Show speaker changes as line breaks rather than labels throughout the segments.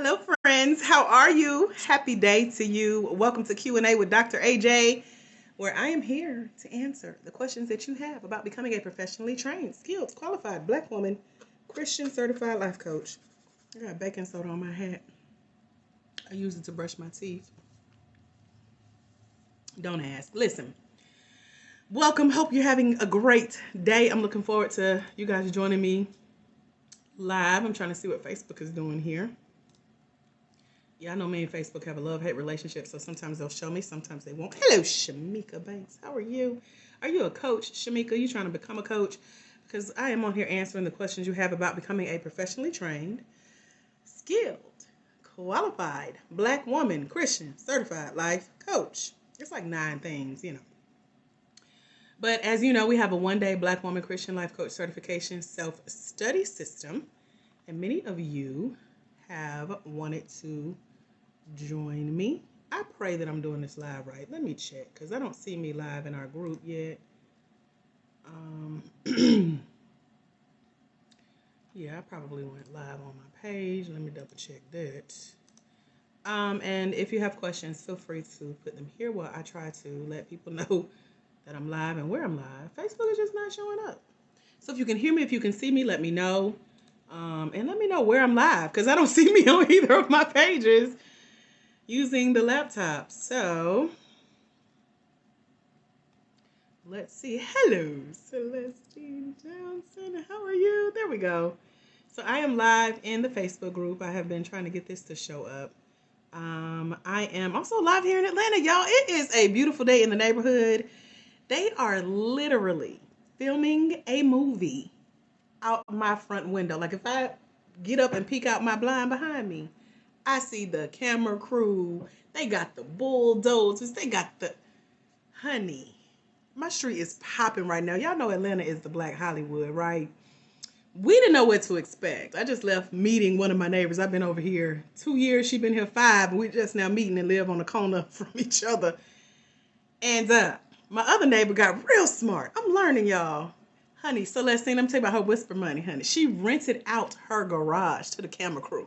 Hello, friends. How are you? Happy day to you. Welcome to Q&A with Dr. AJ, where I am here to answer the questions that you have about becoming a professionally trained, skilled, qualified Black woman, Christian certified life coach. I got baking soda on my hat. I use it to brush my teeth. Don't ask. Listen, welcome. Hope you're having a great day. I'm looking forward to you guys joining me live. I'm trying to see what Facebook is doing here. Yeah, I know me and Facebook have a love-hate relationship, so sometimes they'll show me, sometimes they won't. Hello, Shamika Banks. How are you? Are you a coach, Shamika? You trying to become a coach? Because I am on here answering the questions you have about becoming a professionally trained, skilled, qualified, Black woman, Christian, certified life coach. It's like 9 things. But as you know, we have a one-day Black woman, Christian life coach certification self-study system. And many of you have wanted to join me. I pray that I'm doing this live right. Let me check because I don't see me live in our group yet. Yeah, I probably went live on my page. Let me double check that. And if you have questions, feel free to put them here while I try to let people know that I'm live and where I'm live. Facebook is just not showing up. So if you can hear me, if you can see me, let me know. And let me know where I'm live because I don't see me on either of my pages using the laptop. So let's see. Hello, Celestine Johnson. How are you? There we go. So I am live in the Facebook group. I have been trying to get this to show up. I am also live here in Atlanta, y'all. It is a beautiful day in the neighborhood. They are literally filming a movie out my front window. Like if I get up and peek out my blind behind me, I see the camera crew. They got the bulldozers. They got the honey. My street is popping right now. Y'all know Atlanta is the Black Hollywood, right? We didn't know what to expect. I just left meeting one of my neighbors. I've been over here 2 years. She's been here 5. And we just now meeting and live on the corner from each other. And my other neighbor got real smart. I'm learning, y'all. Honey, Celestine, I'm telling you about her whisper money, honey. She rented out her garage to the camera crew.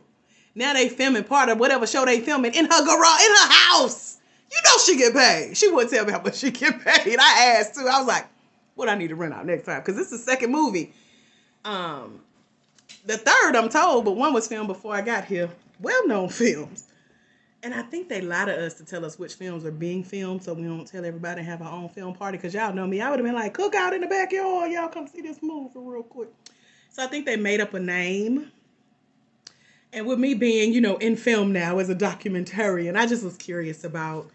Now they filming part of whatever show they filming in her garage, in her house. You know she get paid. She wouldn't tell me how much she get paid. I asked too. I was like, what I need to rent out next time? Because this is the second movie. The third, I'm told, but one was filmed before I got here. Well-known films. And I think they lie to us to tell us which films are being filmed so we don't tell everybody and have our own film party. Because y'all know me. I would have been like, cook out in the backyard. Y'all come see this movie real quick. So I think they made up a name. And with me being, in film now as a documentarian, I just was curious about,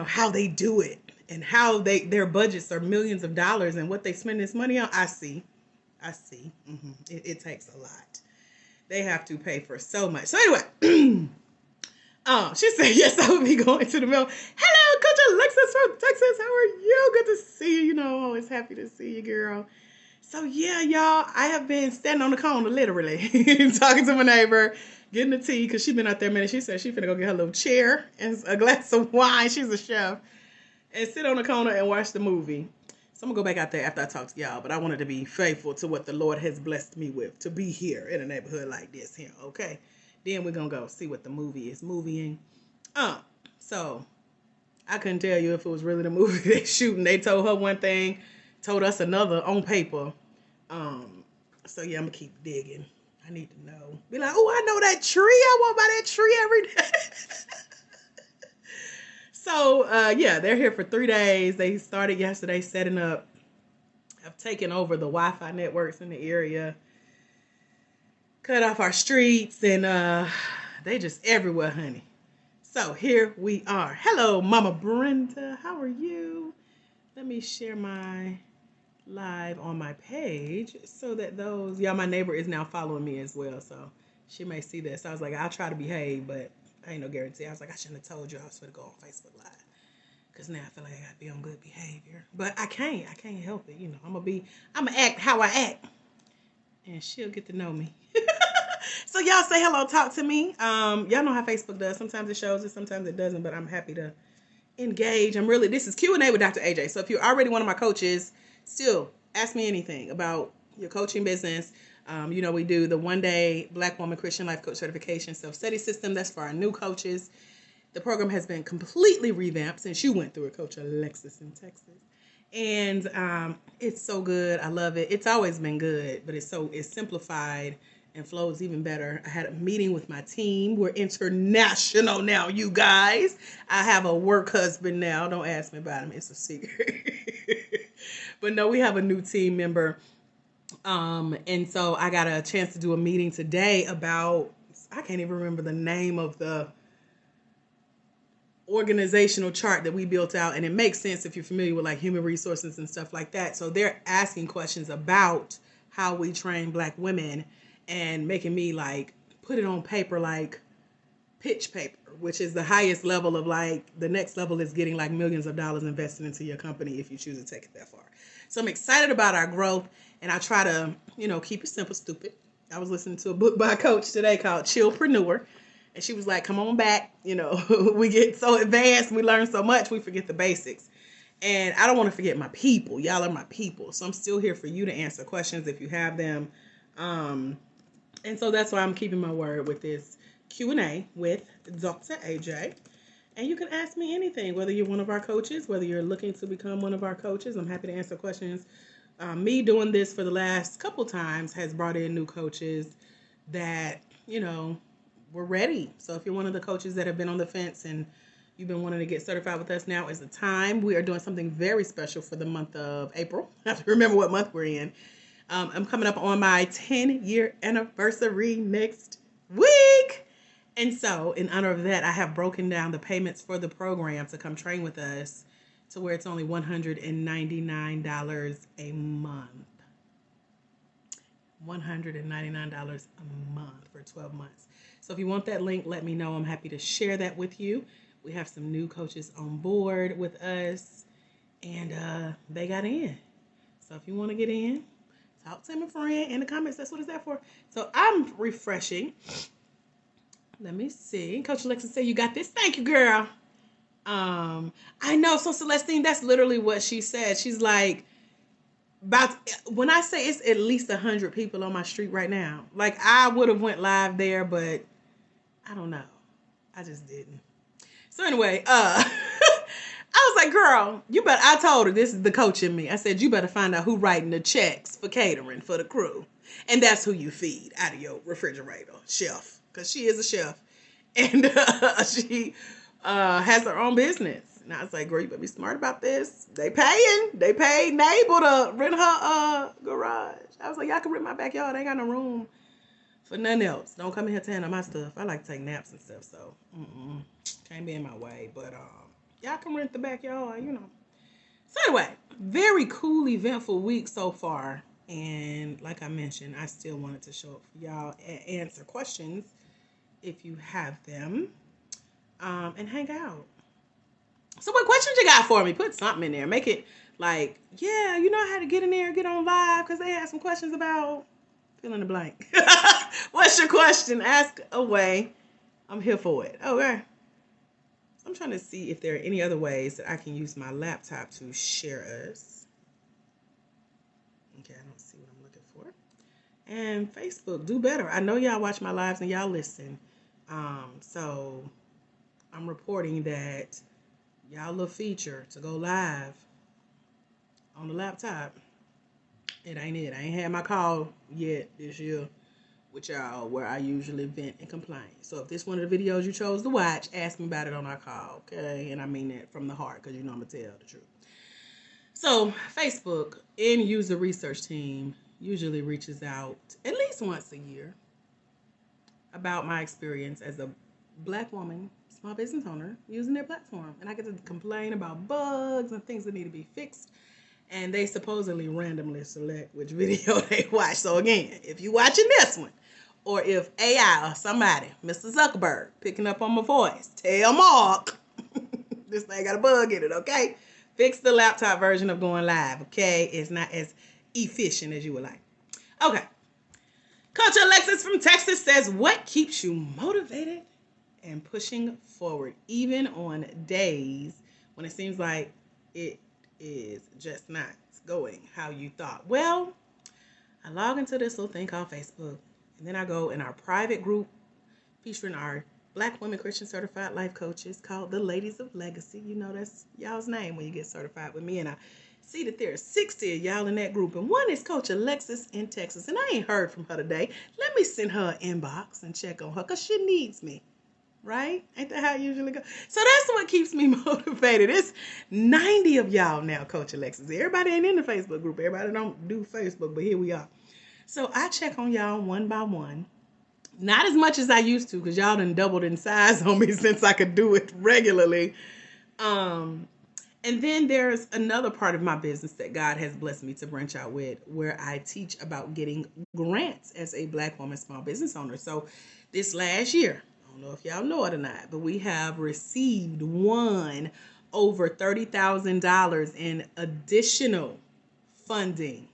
how they do it and how their budgets are millions of dollars and what they spend this money on. I see. It takes a lot. They have to pay for so much. So anyway, she said, yes, I will be going to the mill. Hello, Coach Alexis from Texas. How are you? Good to see you. Always happy to see you, girl. So yeah, y'all, I have been standing on the corner, literally, talking to my neighbor, getting the tea, because she's been out there a minute. She said she's finna go get her little chair and a glass of wine. She's a chef. And sit on the corner and watch the movie. So I'm going to go back out there after I talk to y'all, but I wanted to be faithful to what the Lord has blessed me with, to be here in a neighborhood like this here, okay? Then we're going to go see what the movie is movieing. So I couldn't tell you if it was really the movie they shooting. They told her one thing, told us another on paper. So yeah, I'm gonna keep digging. I need to know. Be like, oh, I know that tree. I walk by that tree every day. So yeah, they're here for 3 days. They started yesterday setting up. Have taken over the Wi-Fi networks in the area. Cut off our streets, and they just everywhere, honey. So here we are. Hello, Mama Brenda. How are you? Let me share my live on my page so that my neighbor is now following me as well, so she may see this. I was like, I'll try to behave, but I ain't no guarantee. I was like, I shouldn't have told you I was going to go on Facebook Live, because now I feel like I gotta be on good behavior, but I can't help it. I'm gonna act how I act, and she'll get to know me. So y'all say hello, talk to me. Y'all know how Facebook does. Sometimes it shows it, sometimes it doesn't, but I'm happy to engage. This is Q&A with Dr. AJ. So if you're already one of my coaches, still ask me anything about your coaching business. We do the 1-day Black Woman Christian Life Coach Certification Self-Study System. That's for our new coaches. The program has been completely revamped since you went through it, Coach Alexis in Texas. And it's so good. I love it. It's always been good, but it's simplified and flows even better. I had a meeting with my team. We're international now, you guys. I have a work husband now. Don't ask me about him. It's a secret. But no, we have a new team member. And so I got a chance to do a meeting today about, I can't even remember the name of the organizational chart that we built out, and it makes sense if you're familiar with like human resources and stuff like that. So they're asking questions about how we train Black women and making me like put it on paper, like pitch paper, which is the highest level of like, the next level is getting like millions of dollars invested into your company if you choose to take it that far. So I'm excited about our growth, and I try to, keep it simple, stupid. I was listening to a book by a coach today called Chillpreneur. And she was like, come on back. We get so advanced. We learn so much. We forget the basics. And I don't want to forget my people. Y'all are my people. So I'm still here for you to answer questions if you have them. And so that's why I'm keeping my word with this Q&A with Dr. AJ. And you can ask me anything, whether you're one of our coaches, whether you're looking to become one of our coaches. I'm happy to answer questions. Me doing this for the last couple times has brought in new coaches that, we're ready. So if you're one of the coaches that have been on the fence and you've been wanting to get certified with us, now is the time. We are doing something very special for the month of April. I have to remember what month we're in. I'm coming up on my 10-year anniversary next week. And so in honor of that, I have broken down the payments for the program to come train with us to where it's only $199 a month. $199 a month for 12 months. So if you want that link, let me know. I'm happy to share that with you. We have some new coaches on board with us, and they got in. So if you want to get in, talk to my friend in the comments. That's what it's there for. So I'm refreshing. Let me see. Coach Alexa said, you got this. Thank you, girl. I know. So Celestine, that's literally what she said. She's like, when I say it's at least 100 people on my street right now, like I would have went live there, but I don't know. I just didn't. So anyway, I was like, girl, I told her, this is the coach in me. I said, you better find out who writing the checks for catering for the crew. And that's who you feed out of your refrigerator, chef. Because she is a chef. And she has her own business. And I was like, girl, you better be smart about this. They paying. They paid Nabel to rent her garage. I was like, y'all can rent my backyard. I ain't got no room for nothing else. Don't come in here tearing up my stuff. I like to take naps and stuff, so can't be in my way. But y'all can rent the backyard, So anyway, very cool, eventful week so far. And like I mentioned, I still wanted to show up for y'all and answer questions if you have them, and hang out. So what questions you got for me? Put something in there. Make it like, yeah, I had to get in there and get on live because they had some questions about fill in the blank. What's your question? Ask away. I'm here for it. Okay. I'm trying to see if there are any other ways that I can use my laptop to share us. Okay, I don't see what I'm looking for. And Facebook, do better. I know y'all watch my lives and y'all listen. So I'm reporting that y'all little feature to go live on the laptop, it ain't it. I ain't had my call yet this year with y'all where I usually vent and complain. So if this one of the videos you chose to watch, ask me about it on our call, okay? And I mean that from the heart because I'm going to tell the truth. So Facebook end user research team usually reaches out at least once a year about my experience as a Black woman, small business owner, using their platform. And I get to complain about bugs and things that need to be fixed. And they supposedly randomly select which video they watch. So again, if you're watching this one, or if AI or somebody, Mr. Zuckerberg, picking up on my voice, tell Mark, this thing got a bug in it, okay? Fix the laptop version of going live, okay? It's not as efficient as you would like. Okay. Coach Alexis from Texas says, what keeps you motivated and pushing forward, even on days when it seems like it is just not going how you thought? Well, I log into this little thing called Facebook, and then I go in our private group featuring our Black women Christian certified life coaches called the Ladies of Legacy. You know that's y'all's name when you get certified with me. And I see that there are 60 of y'all in that group. And one is Coach Alexis in Texas. And I ain't heard from her today. Let me send her an inbox and check on her because she needs me. Right? Ain't that how it usually goes? So that's what keeps me motivated. It's 90 of y'all now, Coach Alexis. Everybody ain't in the Facebook group. Everybody don't do Facebook, but here we are. So I check on y'all one by one. Not as much as I used to, because y'all done doubled in size on me since I could do it regularly. And then there's another part of my business that God has blessed me to branch out with, where I teach about getting grants as a Black woman small business owner. So this last year, I don't know if y'all know it or not, but we have received over $30,000 in additional funding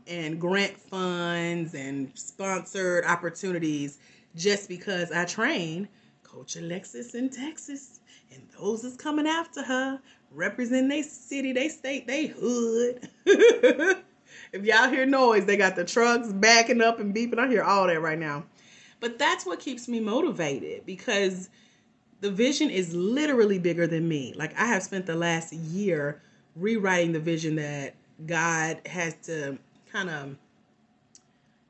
and grant funds and sponsored opportunities just because I train Coach Alexis in Texas. And those is coming after her, representing they city, they state, they hood. If y'all hear noise, they got the trucks backing up and beeping. I hear all that right now. But that's what keeps me motivated, because the vision is literally bigger than me. Like, I have spent the last year rewriting the vision that God has to kind of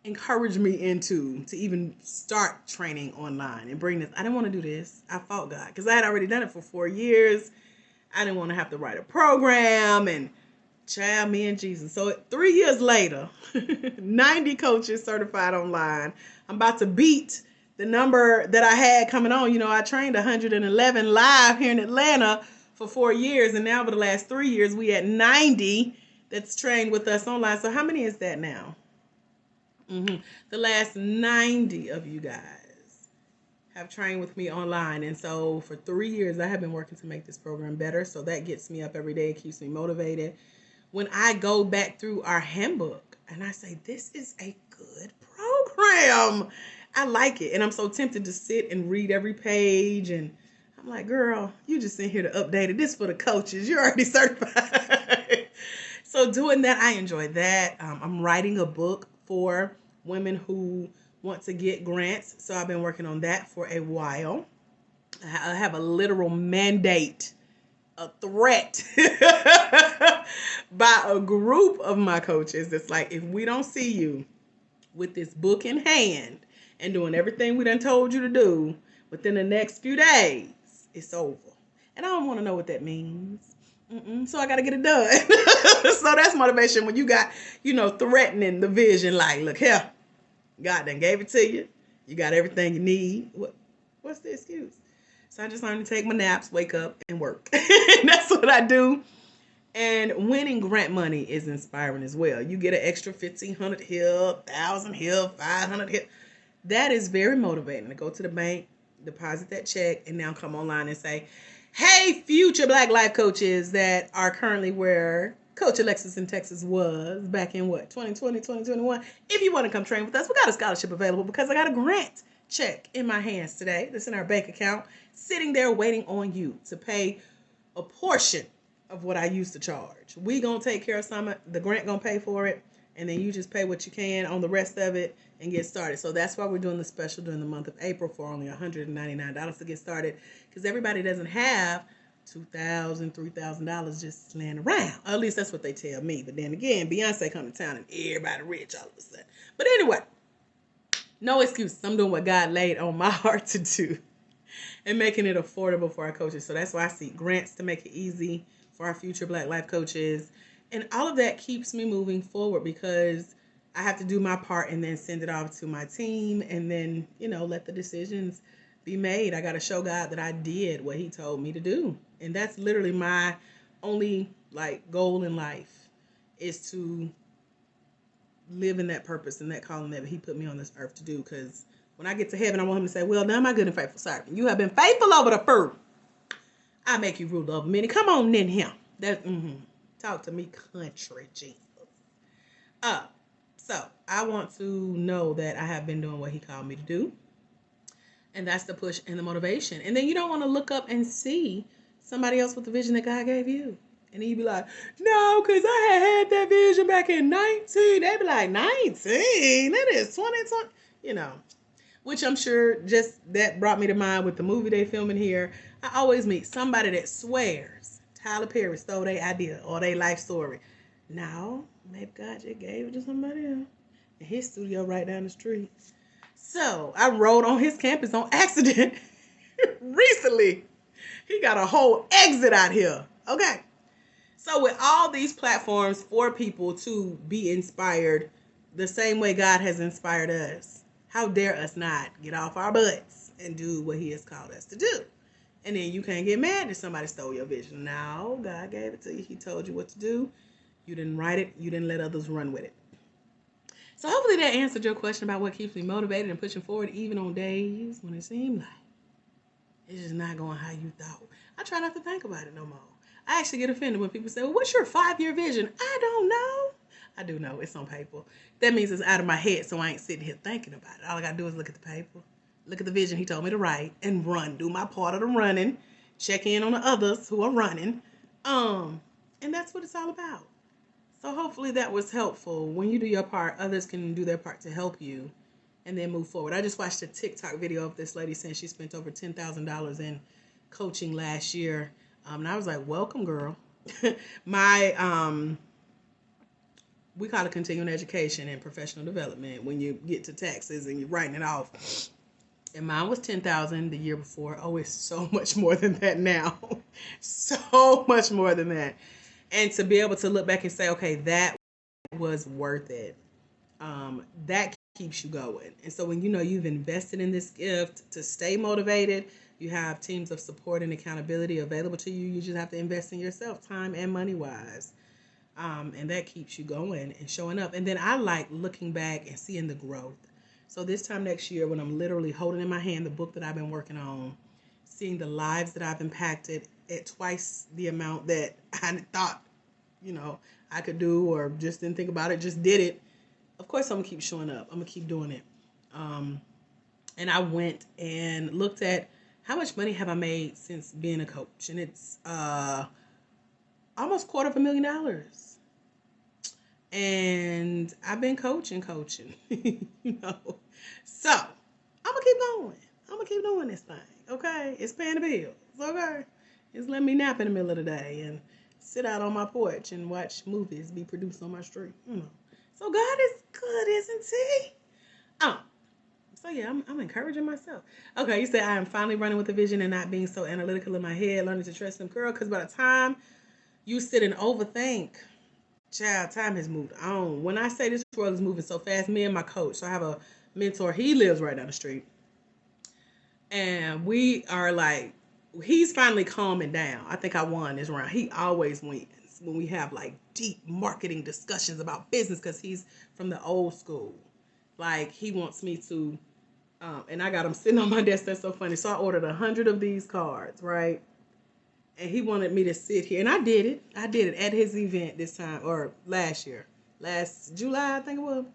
encourage me into to even start training online and bring this. I didn't want to do this. I fought God because I had already done it for 4 years. I didn't want to have to write a program and child, me and Jesus. So 3 years later, 90 coaches certified online. I'm about to beat the number that I had coming on. You know, I trained 111 live here in Atlanta for 4 years. And now for the last 3 years, we had 90 that's trained with us online. So how many is that now? The last 90 of you guys have trained with me online. And so for 3 years, I have been working to make this program better. So that gets me up every day. It keeps me motivated. When I go back through our handbook and I say, this is a good program, I like it. And I'm so tempted to sit and read every page. And I'm like, girl, you just in here to update it. This for the coaches. You're already certified. So doing that, I enjoy that. I'm writing a book for women who want to get grants. So I've been working on that for a while. I have a literal mandate, a threat by a group of my coaches that's like, if we don't see you with this book in hand and doing everything we done told you to do within the next few days, it's over. And I don't want to know what that means. So I got to get it done. So that's motivation when you got, threatening the vision. Like, look here, God done gave it to you. You got everything you need. What's the excuse? So I just learned to take my naps, wake up, and work. And that's what I do. And winning grant money is inspiring as well. You get an extra $1,500 here, $1,000 here, $500 here. That is very motivating to go to the bank, deposit that check, and now come online and say, hey, future Black life coaches that are currently where Coach Alexis in Texas was back in 2020, 2021. If you want to come train with us, we got a scholarship available because I got a grant check in my hands today that's in our bank account, sitting there waiting on you to pay a portion of what I used to charge. We gonna take care of some, the grant gonna pay for it, and then you just pay what you can on the rest of it and get started. So that's why we're doing the special during the month of April for only $199 to get started, because everybody doesn't have $2,000, $3,000 just laying around. Or at least that's what they tell me. But then again, Beyonce come to town and everybody rich all of a sudden. But anyway, no excuses. I'm doing what God laid on my heart to do and making it affordable for our coaches. So that's why I seek grants to make it easy for our future Black life coaches. And all of that keeps me moving forward because I have to do my part and then send it off to my team and then, let the decisions be made. I got to show God that I did what he told me to do. And that's literally my only goal in life, is to live in that purpose and that calling that he put me on this earth to do. Because when I get to heaven, I want him to say, well done, my good and faithful servant. You have been faithful over the few. I make you rule over many. Come on in here. Talk to me, country Jesus. So I want to know that I have been doing what he called me to do. And that's the push and the motivation. And then you don't want to look up and see somebody else with the vision that God gave you. And then you be like, no, because I had that vision back in 19. They be like, 19? That is 2020. You know, which I'm sure just that brought me to mind with the movie they filming here. I always meet somebody that swears Tyler Perry stole their idea or their life story. No, maybe God just gave it to somebody else. In his studio right down the street. So I rode on his campus on accident recently. He got a whole exit out here. Okay. So with all these platforms for people to be inspired the same way God has inspired us, how dare us not get off our butts and do what he has called us to do? And then you can't get mad that somebody stole your vision. No, God gave it to you. He told you what to do. You didn't write it. You didn't let others run with it. So hopefully that answered your question about what keeps me motivated and pushing forward even on days when it seemed like it's just not going how you thought. I try not to think about it no more. I actually get offended when people say, well, what's your 5-year vision? I don't know. I do know. It's on paper. That means it's out of my head, so I ain't sitting here thinking about it. All I got to do is look at the paper, look at the vision he told me to write, and run. Do my part of the running. Check in on the others who are running. And that's what it's all about. So hopefully that was helpful. When you do your part, others can do their part to help you and then move forward. I just watched a TikTok video of this lady saying she spent over $10,000 in coaching last year. And I was like, welcome, girl. We call it continuing education and professional development when you get to taxes and you're writing it off. And mine was $10,000 the year before. Oh, it's so much more than that now. So much more than that. And to be able to look back and say, okay, that was worth it. That keeps you going. And so when you know you've invested in this gift to stay motivated, you have teams of support and accountability available to you. You just have to invest in yourself, time and money wise. And that keeps you going and showing up. And then I like looking back and seeing the growth. So this time next year, when I'm literally holding in my hand the book that I've been working on, seeing the lives that I've impacted at twice the amount that I thought, I could do or just didn't think about it, just did it. Of course, I'm going to keep showing up. I'm going to keep doing it. And I went and looked at how much money have I made since being a coach. And it's almost $250,000. And I've been coaching, So I'm going to keep going. I'm going to keep doing this thing, okay? It's paying the bills, okay? It's letting me nap in the middle of the day and sit out on my porch and watch movies be produced on my street, So God is good, isn't he? So yeah, I'm encouraging myself. Okay, you said I am finally running with a vision and not being so analytical in my head, learning to trust him, girl, because by the time you sit and overthink, child, time has moved on. When I say this world is moving so fast, me and my coach, so I have a mentor, he lives right down the street. And we are like, he's finally calming down. I think I won this round. He always wins when we have like deep marketing discussions about business because he's from the old school. Like he wants me to, and I got him sitting on my desk. That's so funny. So I ordered 100 of these cards, right? And he wanted me to sit here. And I did it. I did it at his event this time, or last year. Last July, I think it was.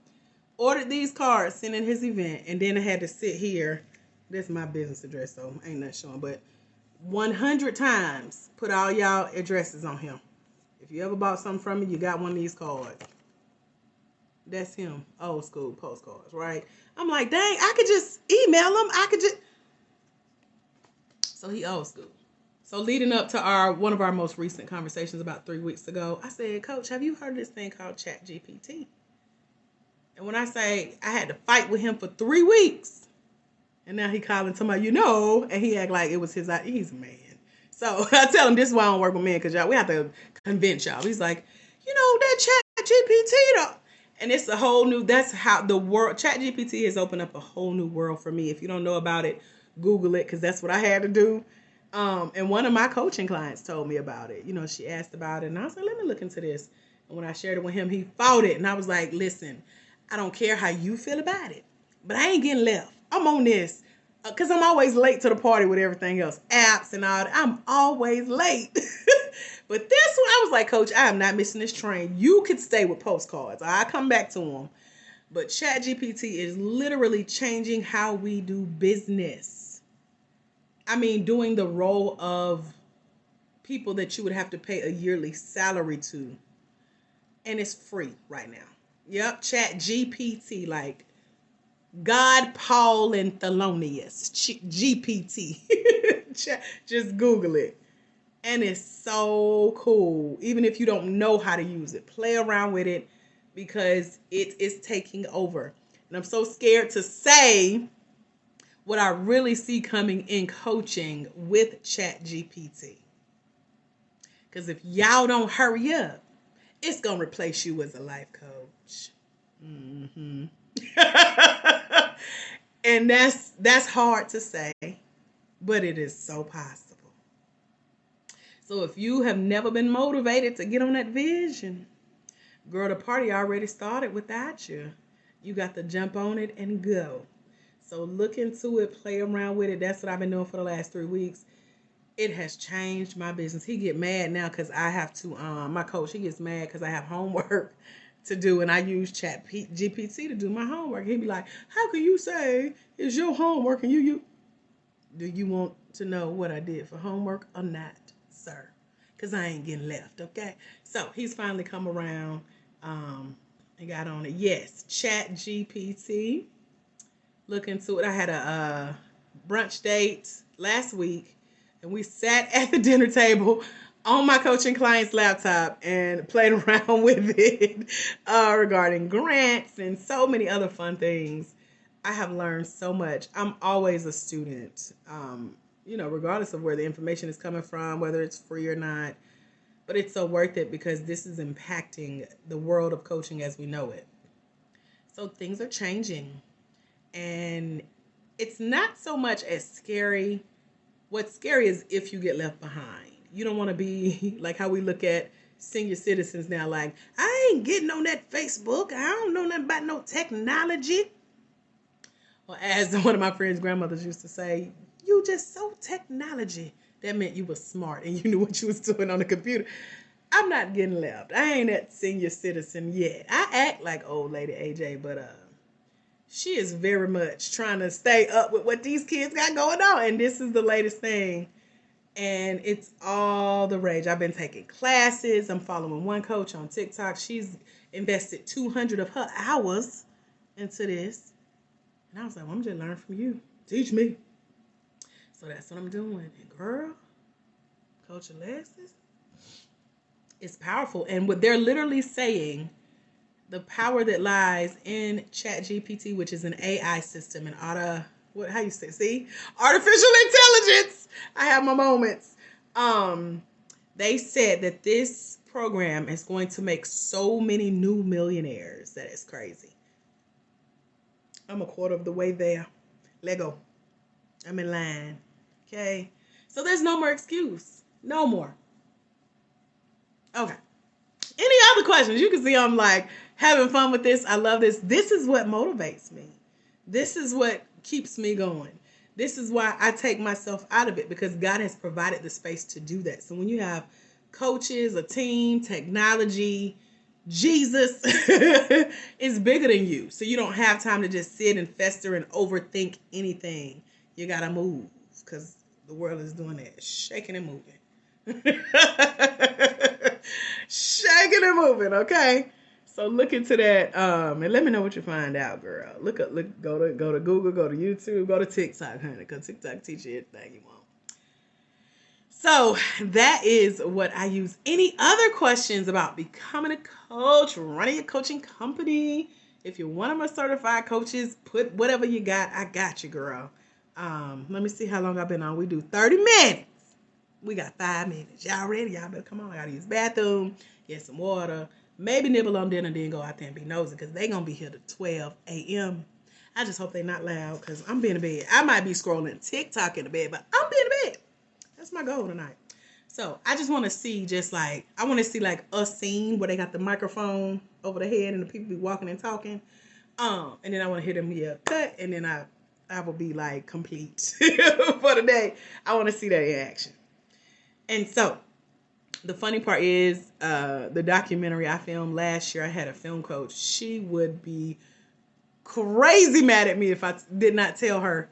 Ordered these cards, sent in his event. And then I had to sit here. This is my business address, so ain't nothing showing. But 100 times, put all y'all addresses on him. If you ever bought something from me, you got one of these cards. That's him. Old school postcards, right? I'm like, dang, I could just email him. So he old school. So leading up to one of our most recent conversations about 3 weeks ago, I said, Coach, have you heard of this thing called ChatGPT? And when I say I had to fight with him for 3 weeks, and now he calling somebody, and he act like it was his idea. He's a man. So I tell him this is why I don't work with men, because y'all, we have to convince y'all. He's like, that ChatGPT though. And it's a whole new, that's how the world, ChatGPT has opened up a whole new world for me. If you don't know about it, Google it, because that's what I had to do. And one of my coaching clients told me about it. She asked about it, and I was like, let me look into this. And when I shared it with him, he fought it. And I was like, listen, I don't care how you feel about it, but I ain't getting left. I'm on this. Because I'm always late to the party with everything else. Apps and all that. I'm always late. But this one, I was like, Coach, I am not missing this train. You could stay with postcards. I come back to them. But ChatGPT is literally changing how we do business. I mean, doing the role of people that you would have to pay a yearly salary to, and it's free right now. Yep, Chat GPT, like God, Paul, and Thelonious. GPT. Just Google it. And it's so cool. Even if you don't know how to use it, play around with it because it is taking over. And I'm so scared to say what I really see coming in coaching with Chat GPT. Because if y'all don't hurry up, it's going to replace you as a life coach. Mm-hmm. And that's hard to say, but it is so possible. So if you have never been motivated to get on that vision, girl, the party already started without you. You got to jump on it and go. So look into it, play around with it. That's what I've been doing for the last 3 weeks. It has changed my business. He get mad now because I have to, my coach, he gets mad because I have homework to do, and I use Chat GPT to do my homework. He'd be like, how can you say it's your homework and you do you want to know what I did for homework or not, sir? Because I ain't getting left, okay? So he's finally come around and got on it. Yes, Chat GPT. Look into it. I had a brunch date last week, and we sat at the dinner table on my coaching client's laptop and played around with it regarding grants and so many other fun things. I have learned so much. I'm always a student, regardless of where the information is coming from, whether it's free or not. But it's so worth it because this is impacting the world of coaching as we know it. So things are changing. And it's not so much as scary. What's scary is if you get left behind. You don't want to be like how we look at senior citizens now, like, I ain't getting on that Facebook. I don't know nothing about no technology. Or as one of my friend's grandmothers used to say, you just so technology. That meant you were smart and you knew what you was doing on the computer. I'm not getting left. I ain't that senior citizen yet. I act like old lady AJ, but she is very much trying to stay up with what these kids got going on. And this is the latest thing. And it's all the rage. I've been taking classes. I'm following one coach on TikTok. She's invested 200 of her hours into this. And I was like, well, I'm just learning from you. Teach me. So that's what I'm doing. And girl, Coach Alexis, it's powerful. And what they're literally saying, the power that lies in ChatGPT, which is an AI system, and how you say? See, artificial intelligence. I have my moments. They said that this program is going to make so many new millionaires that it's crazy. I'm a quarter of the way there. Lego. I'm in line. Okay. So there's no more excuse. No more. Okay. Any other questions? You can see I'm like having fun with this. I love this. This is what motivates me. This is what keeps me going. This is why I take myself out of it, because God has provided the space to do that. So when you have coaches, a team, technology, Jesus is bigger than you. So you don't have time to just sit and fester and overthink anything. You got to move because the world is doing that. Shaking and moving. Shaking and moving, okay? So look into that, and let me know what you find out, girl. Go to Google, go to YouTube, go to TikTok, honey, because TikTok teach you everything you want. So that is what I use. Any other questions about becoming a coach, running a coaching company? If you're one of my certified coaches, put whatever you got. I got you, girl. Let me see how long I've been on. We do 30 minutes. We got 5 minutes. Y'all ready? Y'all better come on. I got to use the bathroom, get some water, maybe nibble on dinner, then go out there and be nosy because they going to be here to 12 a.m. I just hope they're not loud because I'm being in bed. I might be scrolling TikTok in the bed, but I'm being in bed. That's my goal tonight. So I just want to see like a scene where they got the microphone over the head and the people be walking and talking. And then I want to hear them yell cut, and then I will be like complete for the day. I want to see that in action. And so the funny part is the documentary I filmed last year, I had a film coach. She would be crazy mad at me if I did not tell her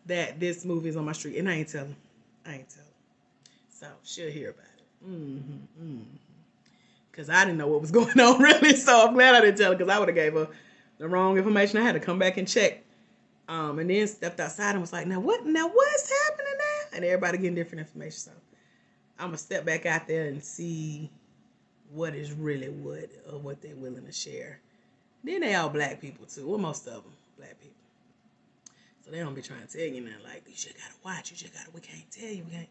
that this movie is on my street. And I ain't telling. So she'll hear about it. Because I didn't know what was going on really, so I'm glad I didn't tell her because I would have gave her the wrong information. I had to come back and check. And then stepped outside and was like, what's happening now? And everybody getting different information. So I'm gonna step back out there and see what is really what they're willing to share. Then they all black people too. Well, most of them black people. So they don't be trying to tell you nothing like, you just gotta watch, we can't tell you, they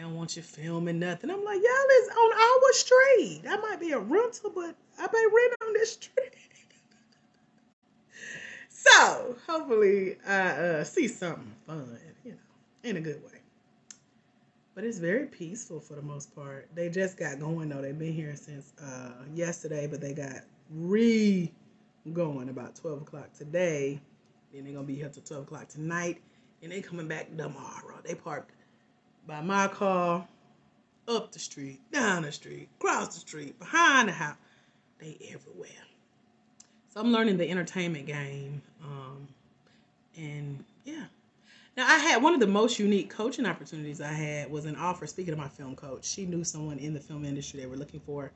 don't want you filming nothing. I'm like, y'all is on our street. That might be a rental, but I pay rent on this street. So hopefully I see something fun, in a good way. But it's very peaceful for the most part. They just got going though. They've been here since yesterday, but they got going about 12 o'clock today. Then they're gonna be here till 12 o'clock tonight, and they coming back tomorrow. They parked by my car, up the street, down the street, across the street, behind the house. They everywhere. So I'm learning the entertainment game, and yeah. Now I had one of the most unique coaching opportunities I had was an offer. Speaking of my film coach, she knew someone in the film industry. They were looking for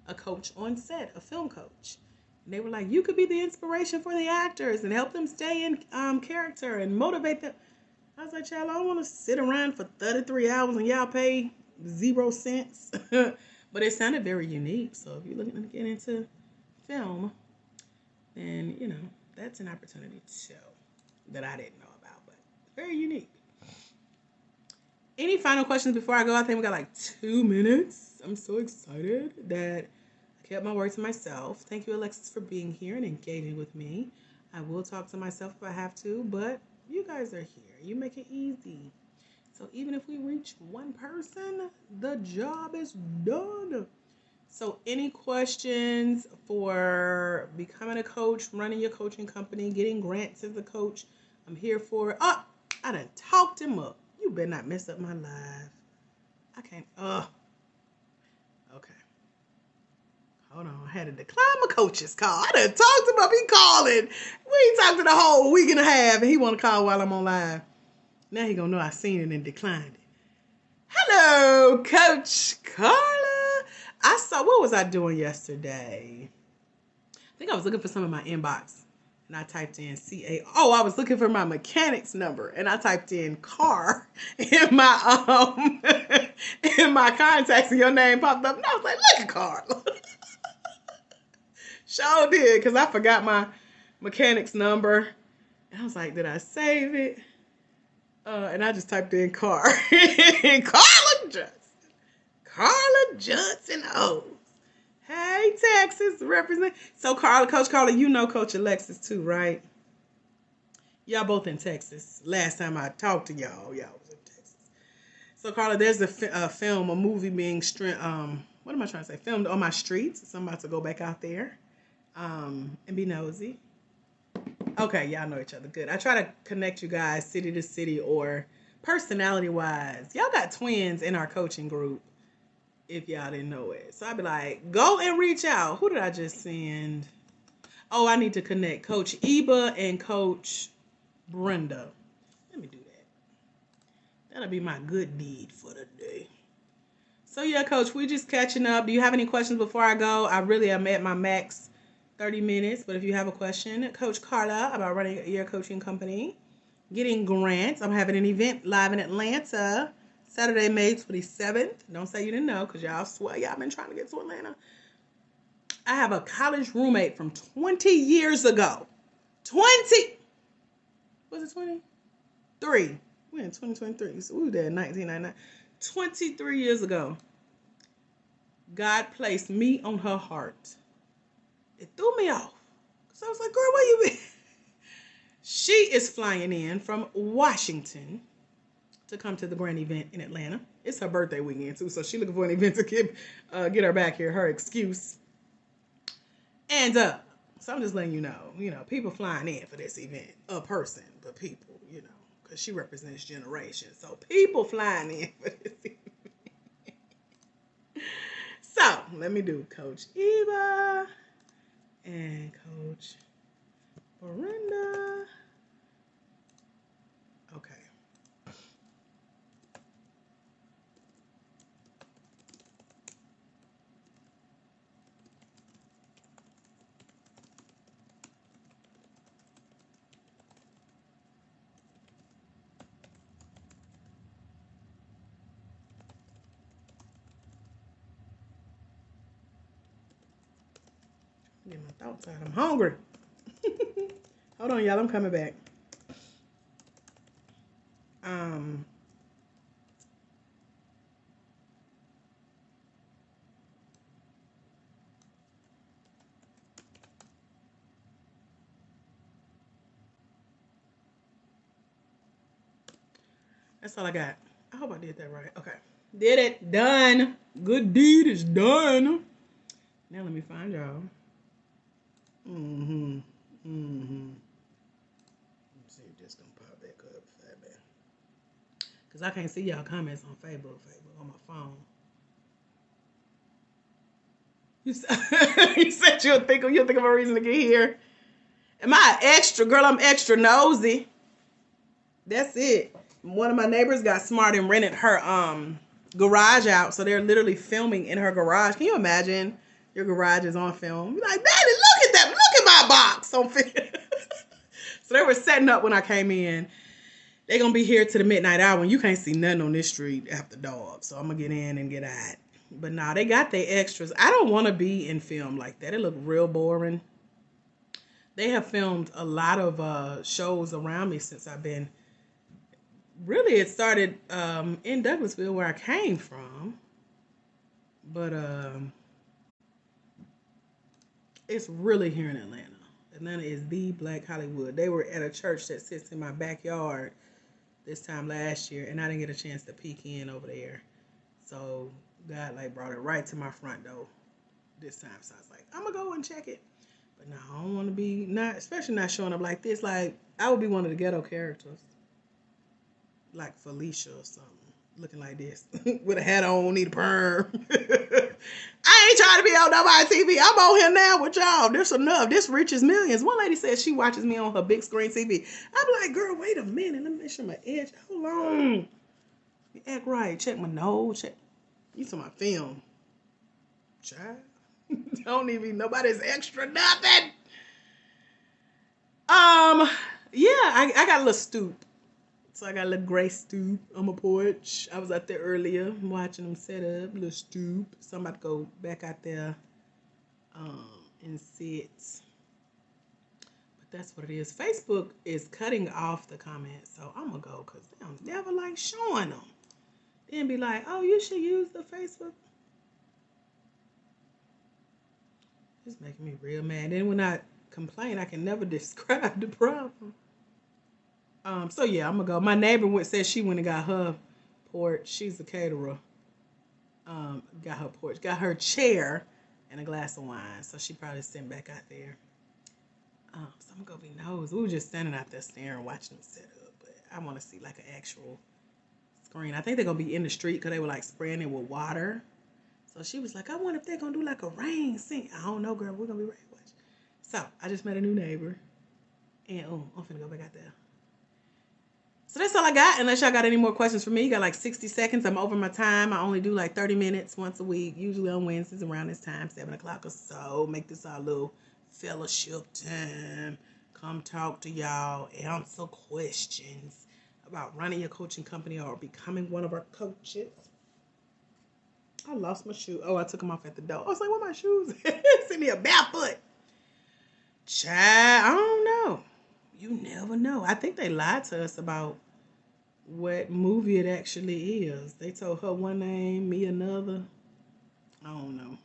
a coach on set, a film coach. And they were like, you could be the inspiration for the actors and help them stay in character and motivate them. I was like, child, I don't want to sit around for 33 hours and y'all pay 0 cents. But it sounded very unique. So if you're looking to get into film, then, that's an opportunity too that I didn't know about, but very unique. Any final questions before I go? I think we got like 2 minutes. I'm so excited that I kept my word to myself. Thank you, Alexis, for being here and engaging with me. I will talk to myself if I have to, but you guys are here. You make it easy. So even if we reach one person, the job is done. So any questions for becoming a coach, running your coaching company, getting grants as a coach? I'm here for it. Oh, I done talked him up. You better not mess up my live. I can't. Okay. Hold on. I had to decline my coach's call. I done talked him up. He calling. We talked to the whole week and a half, and he want to call while I'm on live. Now he gonna know I seen it and declined it. Hello, Coach Carla. What was I doing yesterday? I think I was looking for some in my inbox, and I typed in CA. Oh, I was looking for my mechanic's number, and I typed in car in my in my contacts, and your name popped up, and I was like, look at Carla. Sure did, because I forgot my mechanic's number, and I was like, did I save it? And I just typed in car. Carla Johnson O's. Hey, Texas, represent. So, Coach Carla, you know Coach Alexis too, right? Y'all both in Texas. Last time I talked to y'all was in Texas. So, Carla, there's a movie being what am I trying to say? Filmed on my streets. So I'm about to go back out there and be nosy. Okay, y'all know each other good. I try to connect you guys city to city or personality-wise. Y'all got twins in our coaching group, if y'all didn't know it. So I'd be like, go and reach out. Who did I just send? Oh, I need to connect Coach Eba and Coach Brenda. Let me do that. That'll be my good deed for the day. So yeah, Coach, we're just catching up. Do you have any questions before I go? I really am at my max 30 minutes, but if you have a question, Coach Carla, about running your coaching company, getting grants. I'm having an event live in Atlanta, Saturday, May 27th. Don't say you didn't know, because y'all swear y'all been trying to get to Atlanta. I have a college roommate from 20 years ago. 20! Was it 23? We're in 2023, so we were there in 1999. 23 years ago. God placed me on her heart. It threw me off. So I was like, girl, where you been? She is flying in from Washington to come to the grand event in Atlanta. It's her birthday weekend, too, so she's looking for an event to get her back here, her excuse. And so I'm just letting you know, people flying in for this event. A person, but people, because she represents generations. So people flying in for this event. So let me do Coach Eva and Coach Brenda. Okay. Get my thoughts out. I'm hungry. Hold on, y'all. I'm coming back. That's all I got. I hope I did that right. Okay. Did it. Done. Good deed is done. Now let me find y'all. Let's see if this gonna pop back up. Because I can't see y'all comments on Facebook on my phone. You said you'll think of a reason to get here. Am I extra? Girl, I'm extra nosy. That's it. One of my neighbors got smart and rented her garage out. So they're literally filming in her garage. Can you imagine? Your garage is on film. You're like, Daddy, look at that. Look at my box on film. So they were setting up when I came in. They're going to be here to the midnight hour. And you can't see nothing on this street after dark. So I'm going to get in and get out. But nah, they got their extras. I don't want to be in film like that. It look real boring. They have filmed a lot of shows around me since I've been. Really, it started in Douglasville where I came from. But it's really here in Atlanta. Atlanta is the Black Hollywood. They were at a church that sits in my backyard this time last year, and I didn't get a chance to peek in over there. So God brought it right to my front door this time. So I was like, I'm gonna go and check it. But no, I don't want to be especially not showing up like this. Like I would be one of the ghetto characters, like Felicia or something, looking like this with a hat on, need a perm. I ain't trying to be on nobody's TV. I'm on here now with y'all. This enough. This reaches millions. One lady said she watches me on her big screen TV. I'm like, girl, wait a minute. Let me make sure my edge. Hold on. You act right. Check my nose. Check. You saw my film. Child. Don't even nobody's extra nothing. Yeah, I got a little stoop. So I got a little gray stoop on my porch. I was out there earlier watching them set up, little stoop. So I'm about to go back out there and sit. But that's what it is. Facebook is cutting off the comments. So I'm going to go because they never like showing them. Then be like, oh, you should use the Facebook. It's making me real mad. Then when I complain, I can never describe the problem. So yeah, I'm gonna go. My neighbor said she went and got her porch. She's a caterer. Got her porch, got her chair and a glass of wine. So she probably sitting back out there. So I'm gonna be nosy. We were just standing out there staring, watching them set up. But I want to see like an actual screen. I think they're gonna be in the street because they were like spraying it with water. So she was like, I wonder if they're gonna do like a rain scene. I don't know, girl. We're gonna be ready to watch. So I just met a new neighbor, and I'm finna go back out there. So that's all I got. Unless y'all got any more questions for me. You got like 60 seconds. I'm over my time. I only do like 30 minutes once a week. Usually on Wednesdays around this time, 7 o'clock or so. Make this our little fellowship time. Come talk to y'all. Answer questions about running your coaching company or becoming one of our coaches. I lost my shoe. Oh, I took them off at the door. I was like, where are my shoes? Send me a barefoot. Child, I don't know. You never know. I think they lied to us about what movie it actually is. They told her one name, me another. I don't know.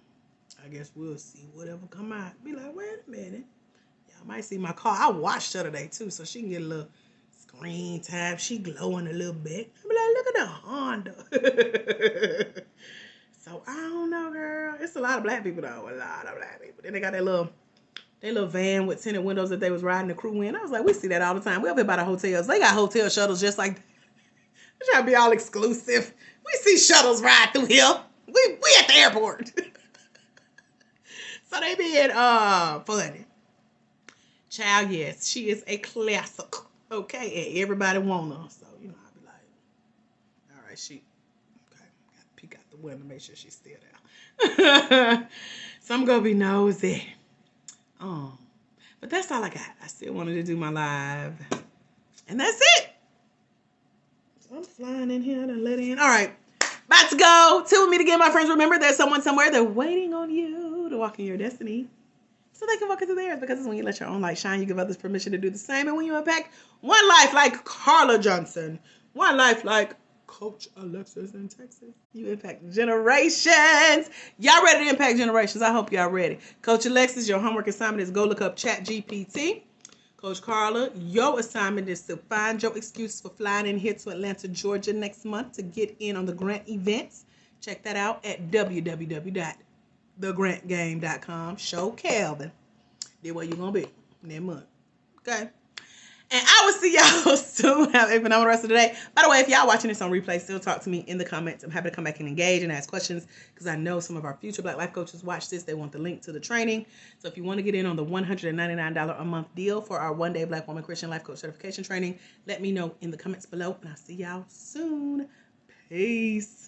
I guess we'll see whatever come out. Be like, wait a minute. Y'all might see my car. I washed her today too, so she can get a little screen time. She glowing a little bit. I be like, look at the Honda. So I don't know, girl. It's a lot of black people though. A lot of black people. Then they got that little van with tinted windows that they was riding the crew in. I was like, we see that all the time. We up here by the hotels. They got hotel shuttles just like that. They try to be all exclusive. We see shuttles ride through here. We at the airport. So they being funny. Child, yes, she is a classic. Okay, and everybody want her. So, I'll be like, all right, okay, gotta peek out the window to make sure she's still there. So I'm gonna be nosy. But that's all I got. I still wanted to do my live. And that's it. So I'm flying in here and let in. All right. About to go. Till we meet again, my friends. Remember, there's someone somewhere. They're waiting on you to walk in your destiny. so they can walk into theirs, because it's when you let your own light shine, you give others permission to do the same. And when you impact one life like Carla Johnson, one life like Coach Alexis in Texas, you impact generations. Y'all ready to impact generations? I hope y'all ready. Coach Alexis, your homework assignment is go look up ChatGPT. Coach Carla, your assignment is to find your excuse for flying in here to Atlanta, Georgia next month to get in on the grant events. Check that out at www.thegrantgame.com. Show Calvin. That's where you're going to be next month. Okay? And I will see y'all soon. Have a phenomenal rest of the day. By the way, if y'all watching this on replay, still talk to me in the comments. I'm happy to come back and engage and ask questions, because I know some of our future Black Life Coaches watch this. They want the link to the training. So if you want to get in on the $199 a month deal for our one-day Black Woman Christian Life Coach certification training, let me know in the comments below. And I'll see y'all soon. Peace.